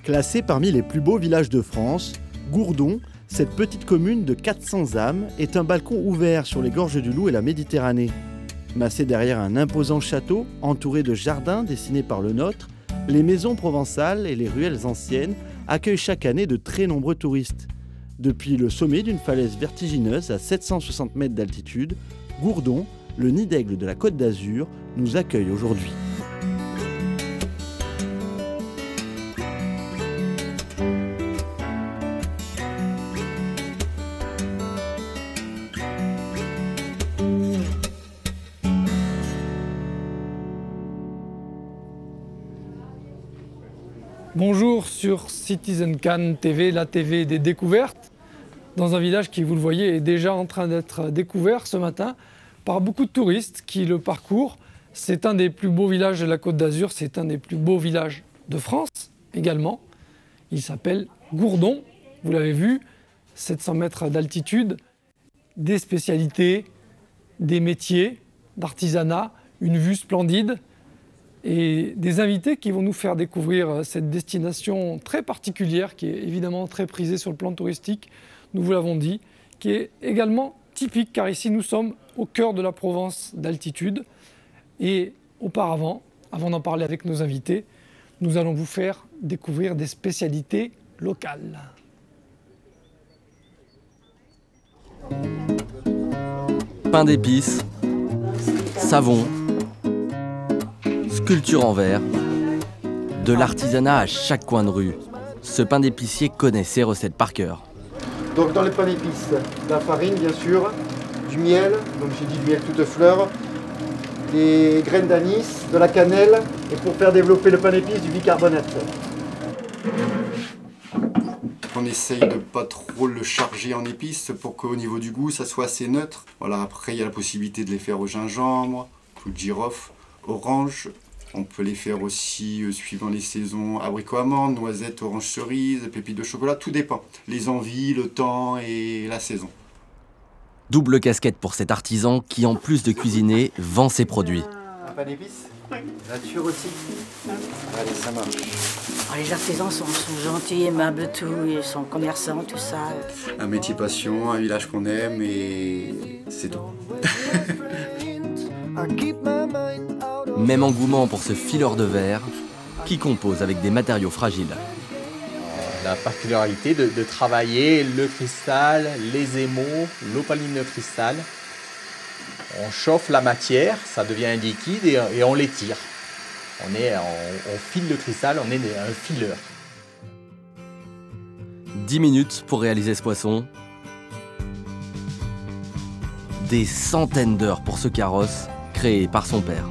Classée parmi les plus beaux villages de France, Gourdon, cette petite commune de 400 âmes, est un balcon ouvert sur les gorges du Loup et la Méditerranée. Massée derrière un imposant château, entouré de jardins dessinés par le nôtre, les maisons provençales et les ruelles anciennes accueillent chaque année de très nombreux touristes. Depuis le sommet d'une falaise vertigineuse à 760 mètres d'altitude, Gourdon, le nid d'aigle de la Côte d'Azur, nous accueille aujourd'hui. Bonjour sur Citizen Cannes TV, la TV des découvertes, dans un village qui, vous le voyez, est déjà en train d'être découvert ce matin par beaucoup de touristes qui le parcourent. C'est un des plus beaux villages de la Côte d'Azur, c'est un des plus beaux villages de France également. Il s'appelle Gourdon, vous l'avez vu, 700 mètres d'altitude, des spécialités, des métiers, d'artisanat, une vue splendide. Et des invités qui vont nous faire découvrir cette destination très particulière, qui est évidemment très prisée sur le plan touristique, nous vous l'avons dit, qui est également typique, car ici nous sommes au cœur de la Provence d'altitude. Et auparavant, avant d'en parler avec nos invités, nous allons vous faire découvrir des spécialités locales. Pain d'épices, savon, sculpture en verre, de l'artisanat à chaque coin de rue. Ce pain d'épicier connaît ses recettes par cœur. Donc dans le pain d'épices, de la farine bien sûr, du miel, donc j'ai dit du miel toute fleur, des graines d'anis, de la cannelle et pour faire développer le pain d'épices, du bicarbonate. On essaye de pas trop le charger en épices pour qu'au niveau du goût ça soit assez neutre. Voilà, après il y a la possibilité de les faire au gingembre, clou de girofle, orange. On peut les faire aussi suivant les saisons, abricot amande, noisette, orange cerise, pépites de chocolat, tout dépend. Les envies, le temps et la saison. Double casquette pour cet artisan qui, en plus de cuisiner, vend ses produits. Un pain d'épices ? Nature aussi. Allez, ça marche. Les artisans sont gentils, aimables, tout, ils sont commerçants, tout ça. Un métier passion, un village qu'on aime et c'est tout. Même engouement pour ce fileur de verre qui compose avec des matériaux fragiles. La particularité de travailler le cristal, les émaux, l'opaline de cristal. On chauffe la matière, ça devient un liquide et on l'étire. On file le cristal, on est un fileur. 10 minutes pour réaliser ce poisson. Des centaines d'heures pour ce carrosse créé par son père.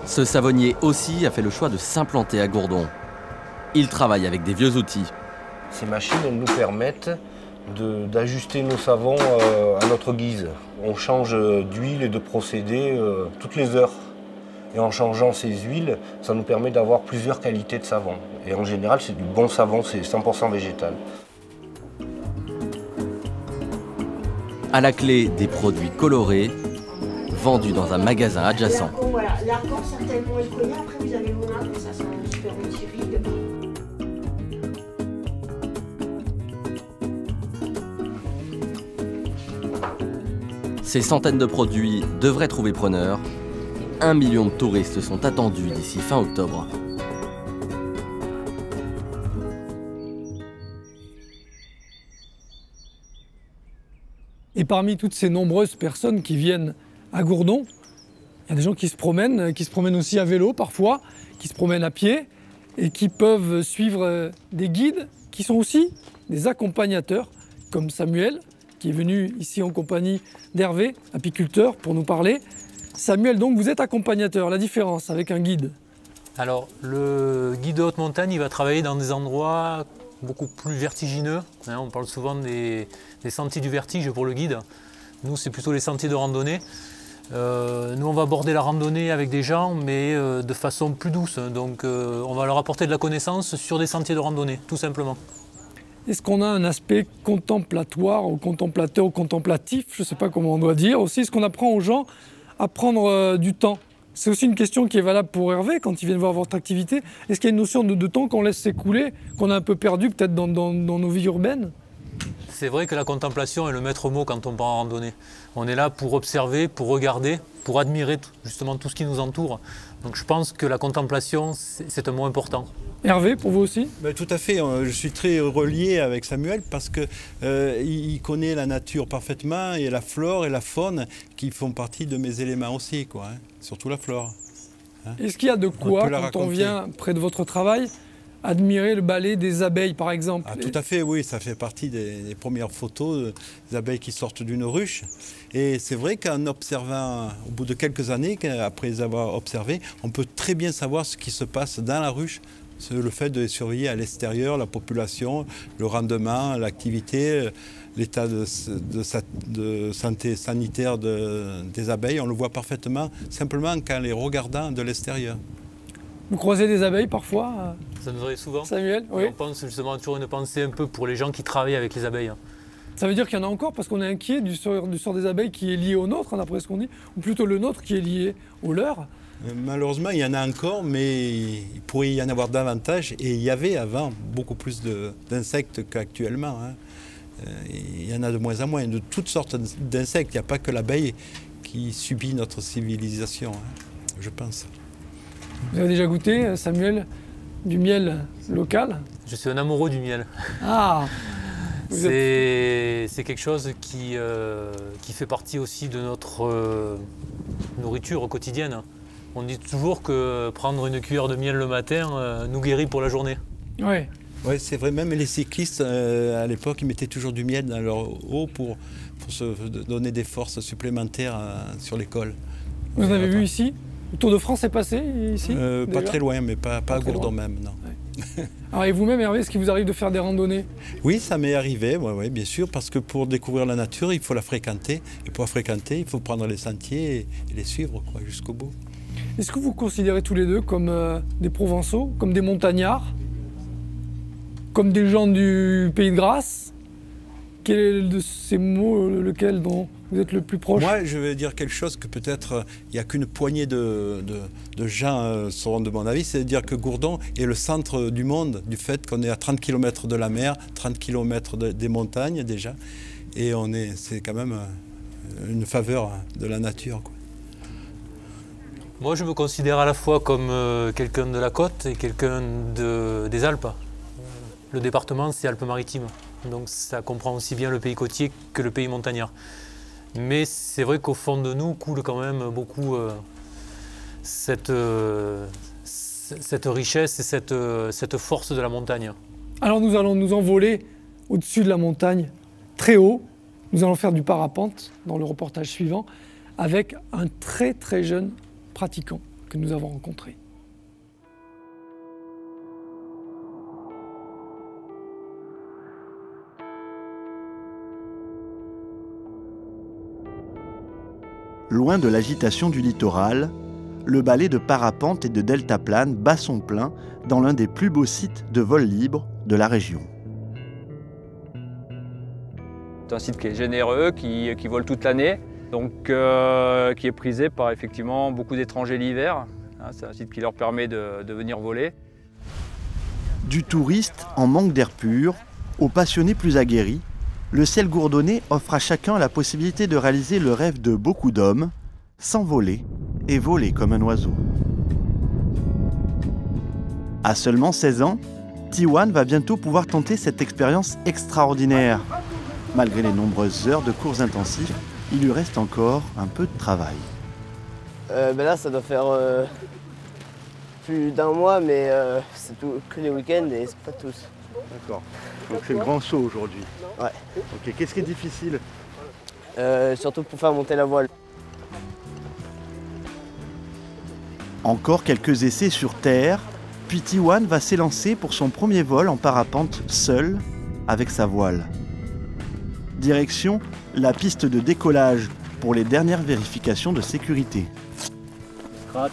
Ce savonnier aussi a fait le choix de s'implanter à Gourdon. Il travaille avec des vieux outils. Ces machines nous permettent d'ajuster nos savons à notre guise. On change d'huile et de procédé toutes les heures. Et en changeant ces huiles, ça nous permet d'avoir plusieurs qualités de savon. Et en général, c'est du bon savon, c'est 100% végétal. À la clé, des produits colorés, vendus dans un magasin adjacent. Voilà, l'argon certainement est connu, après vous avez l'onade, ça sent super utile. Ces centaines de produits devraient trouver preneur. 1 million de touristes sont attendus d'ici fin octobre. Et parmi toutes ces nombreuses personnes qui viennent à Gourdon, il y a des gens qui se promènent aussi à vélo parfois, qui se promènent à pied et qui peuvent suivre des guides qui sont aussi des accompagnateurs, comme Samuel, qui est venu ici en compagnie d'Hervé, apiculteur, pour nous parler. Samuel, donc vous êtes accompagnateur, la différence avec un guide? Alors, le guide de haute montagne, il va travailler dans des endroits beaucoup plus vertigineux. On parle souvent des sentiers du vertige pour le guide. Nous, c'est plutôt les sentiers de randonnée. Nous, on va aborder la randonnée avec des gens, mais de façon plus douce. Donc, on va leur apporter de la connaissance sur des sentiers de randonnée, tout simplement. Est-ce qu'on a un aspect contemplatoire ou contemplateur ou contemplatif? Je ne sais pas comment on doit dire. Aussi, est-ce qu'on apprend aux gens à prendre du temps? C'est aussi une question qui est valable pour Hervé quand il vient voir votre activité. Est-ce qu'il y a une notion de temps qu'on laisse s'écouler, qu'on a un peu perdu peut-être dans nos vies urbaines? C'est vrai que la contemplation est le maître mot quand on part en randonnée. On est là pour observer, pour regarder, pour admirer justement tout ce qui nous entoure. Donc je pense que la contemplation, c'est un mot important. Hervé, pour vous aussi? Tout à fait, je suis très relié avec Samuel parce qu'il connaît la nature parfaitement et la flore et la faune qui font partie de mes éléments aussi, quoi, hein. Surtout la flore. Hein. Est-ce qu'il y a de quoi, quand on vient près de votre travail, admirer le balai des abeilles, par exemple? Tout à fait, oui, ça fait partie des premières photos des abeilles qui sortent d'une ruche. Et c'est vrai qu'en observant, au bout de quelques années, après les avoir observées, on peut très bien savoir ce qui se passe dans la ruche. C'est le fait de surveiller à l'extérieur la population, le rendement, l'activité, l'état de santé sanitaire des abeilles. On le voit parfaitement, simplement qu'en les regardant de l'extérieur. Vous croisez des abeilles parfois? Ça nous arrive souvent. Samuel, oui. On pense justement toujours une pensée un peu pour les gens qui travaillent avec les abeilles. Ça veut dire qu'il y en a encore parce qu'on est inquiet du sort des abeilles qui est lié au nôtre, d'après ce qu'on dit, ou plutôt le nôtre qui est lié au leur? Malheureusement, il y en a encore, mais il pourrait y en avoir davantage. Et il y avait avant beaucoup plus d'insectes qu'actuellement, hein. Il y en a de moins en moins, de toutes sortes d'insectes. Il n'y a pas que l'abeille qui subit notre civilisation, hein, je pense. Vous avez déjà goûté, Samuel, du miel local? Je suis un amoureux du miel. Ah! C'est quelque chose qui fait partie aussi de notre nourriture quotidienne. On dit toujours que prendre une cuillère de miel le matin nous guérit pour la journée. Oui. Oui, c'est vrai, même les cyclistes, à l'époque, ils mettaient toujours du miel dans leur eau pour se donner des forces supplémentaires sur les cols. Vous en avez vu ici? Le Tour de France est passé ici? Pas très loin, mais pas à Gourdon même, non. Ouais. Alors et vous-même, Hervé, est-ce qu'il vous arrive de faire des randonnées? Oui, ça m'est arrivé, ouais, bien sûr, parce que pour découvrir la nature, il faut la fréquenter. Et pour la fréquenter, il faut prendre les sentiers et les suivre jusqu'au bout. Est-ce que vous considérez tous les deux comme des Provençaux, comme des montagnards, comme des gens du Pays de Grasse? Quel est de ces mots lequel dont vous êtes le plus proche? Moi, je vais dire quelque chose que peut-être il n'y a qu'une poignée de gens seront de mon avis, c'est-à-dire que Gourdon est le centre du monde, du fait qu'on est à 30 km de la mer, 30 km des montagnes déjà, et c'est quand même une faveur de la nature, quoi. Moi, je me considère à la fois comme quelqu'un de la côte et quelqu'un des Alpes. Le département, c'est Alpes-Maritimes. Donc ça comprend aussi bien le pays côtier que le pays montagnard. Mais c'est vrai qu'au fond de nous coule quand même beaucoup cette richesse et cette force de la montagne. Alors nous allons nous envoler au-dessus de la montagne, très haut. Nous allons faire du parapente dans le reportage suivant avec un très très jeune pratiquant que nous avons rencontré. Loin de l'agitation du littoral, le balai de parapente et de deltaplane bat son plein dans l'un des plus beaux sites de vol libre de la région. C'est un site qui est généreux, qui vole toute l'année, donc qui est prisé par effectivement beaucoup d'étrangers l'hiver. C'est un site qui leur permet de venir voler. Du touriste en manque d'air pur aux passionnés plus aguerris, le ciel gourdonnais offre à chacun la possibilité de réaliser le rêve de beaucoup d'hommes, s'envoler et voler comme un oiseau. À seulement 16 ans, Tiwan va bientôt pouvoir tenter cette expérience extraordinaire. Malgré les nombreuses heures de cours intensifs, il lui reste encore un peu de travail. Là, ça doit faire plus d'un mois, mais c'est que les week-ends et c'est pas tous. D'accord. Donc c'est le grand saut aujourd'hui. Ouais. Ok, qu'est-ce qui est difficile? Surtout pour faire monter la voile. Encore quelques essais sur terre, puis Tiwan va s'élancer pour son premier vol en parapente seul, avec sa voile. Direction la piste de décollage pour les dernières vérifications de sécurité. Scratch.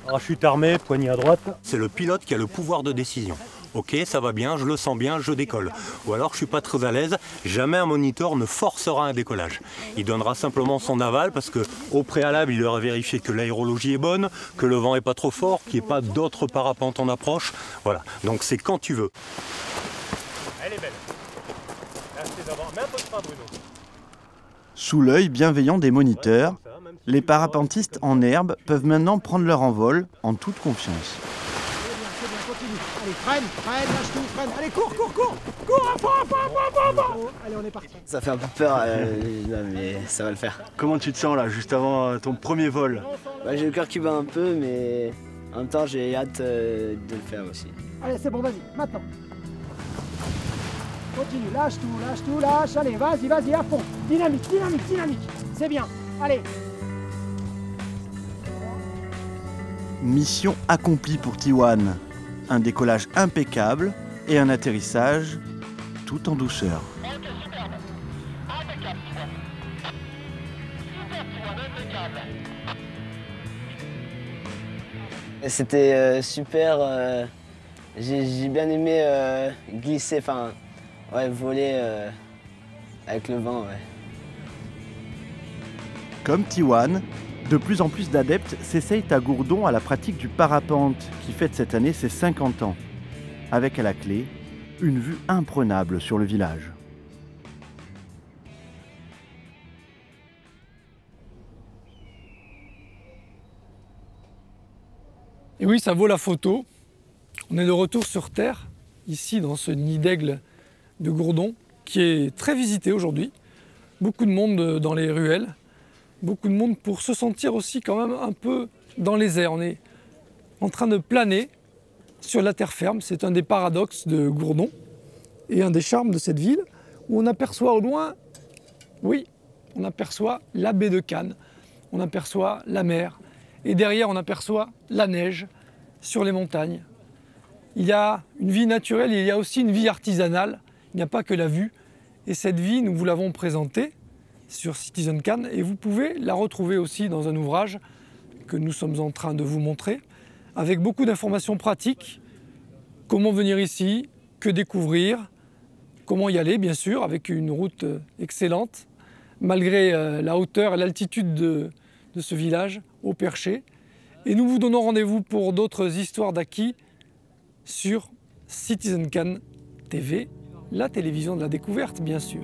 Parachute armé, poignée à droite. C'est le pilote qui a le pouvoir de décision. ok, ça va bien, je le sens bien, je décolle. Ou alors je suis pas très à l'aise, jamais un moniteur ne forcera un décollage. Il donnera simplement son aval parce qu'au préalable, il aura vérifié que l'aérologie est bonne, que le vent est pas trop fort, qu'il n'y ait pas d'autres parapentes en approche. Voilà, donc c'est quand tu veux. Elle est belle. Merci d'avoir. Mets un peu de frein, Bruno. Sous l'œil bienveillant des moniteurs, les parapentistes en herbe peuvent maintenant prendre leur envol en toute confiance. C'est bien, continue. Allez, freine, lâche tout, freine. Allez, cours, à fond. Allez, on est parti. Ça fait un peu peur, mais ça va le faire. Comment tu te sens là, juste avant ton premier vol? Bah, j'ai le cœur qui bat un peu, mais en même temps, j'ai hâte de le faire aussi. Allez, c'est bon, vas-y, maintenant. Continue, lâche tout, allez, vas-y, à fond. Dynamique. C'est bien, allez. Mission accomplie pour Tiwan. Un décollage impeccable et un atterrissage tout en douceur. C'était super, j'ai bien aimé glisser, voler avec le vent. Ouais. Comme Tiwan, de plus en plus d'adeptes s'essayent à Gourdon à la pratique du parapente qui fête cette année ses 50 ans. Avec à la clé, une vue imprenable sur le village. Et oui, ça vaut la photo. On est de retour sur Terre, ici dans ce nid d'aigle de Gourdon, qui est très visité aujourd'hui. Beaucoup de monde dans les ruelles, beaucoup de monde pour se sentir aussi quand même un peu dans les airs. On est en train de planer sur la terre ferme. C'est un des paradoxes de Gourdon et un des charmes de cette ville, où on aperçoit au loin, oui, on aperçoit la baie de Cannes, on aperçoit la mer, et derrière on aperçoit la neige sur les montagnes. Il y a une vie naturelle, il y a aussi une vie artisanale, il n'y a pas que la vue. Et cette vie, nous vous l'avons présentée sur Citizen Cannes, et vous pouvez la retrouver aussi dans un ouvrage que nous sommes en train de vous montrer, avec beaucoup d'informations pratiques, comment venir ici, que découvrir, comment y aller bien sûr, avec une route excellente, malgré la hauteur et l'altitude de ce village au Perché. Et nous vous donnons rendez-vous pour d'autres histoires d'acquis sur Citizen Cannes TV, la télévision de la découverte bien sûr.